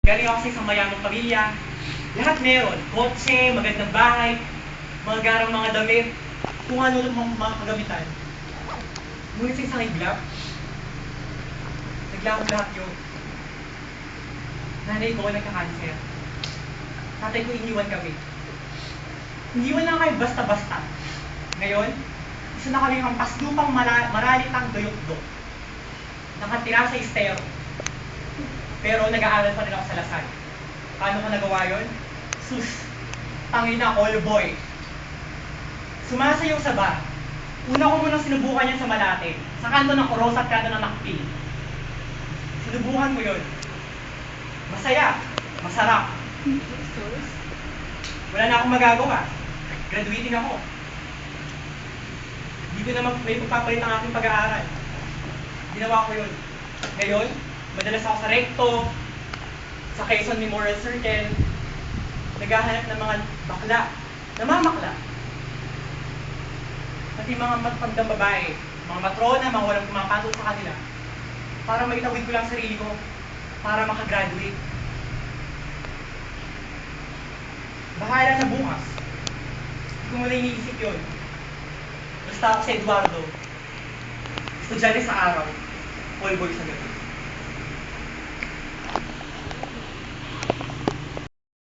Galing ako sa isang mayamang pamilya. Lahat meron. Kotse, magandang bahay, mga garang mga damit, kung ano mga kagamitan. Ngunit sa isang iglap, naglaho lahat yun. Nanay ko nagka-cancer. Tatay ko iniwan kami. Iniwan lang kami basta-basta. Ngayon, isa na kami hampas lupang maralitang doyok-dok. Nakatira sa estero. Pero nag-aaral pa rin ako sa Lasal. Paano ko nagawa yun? Sus, tangina, all boy. Sumasayaw sa bar. Una ko munang sinubukan yan sa Malate, sa kanto ng Coros at kanto ng Nakpil. Sinubukan ko yun. Masaya, masarap. Wala na akong magagawa. Graduating ako. Hindi ko na may pagpapalit ang aking pag-aaral. Ginawa ko yun. Ngayon, madalas ako sa Recto, sa Quezon Memorial Circle, naghahanap ng mga bakla, namamakla. Pati mga matandang babae, mga matrona, mga walang pumapatol sa kanila, para maitawid ko lang sarili ko, para makagraduate. Bahala na bukas. Hindi ko muna iniisip yun. Basta ako si Eduardo, estudyante sa araw, all boy sa gabi.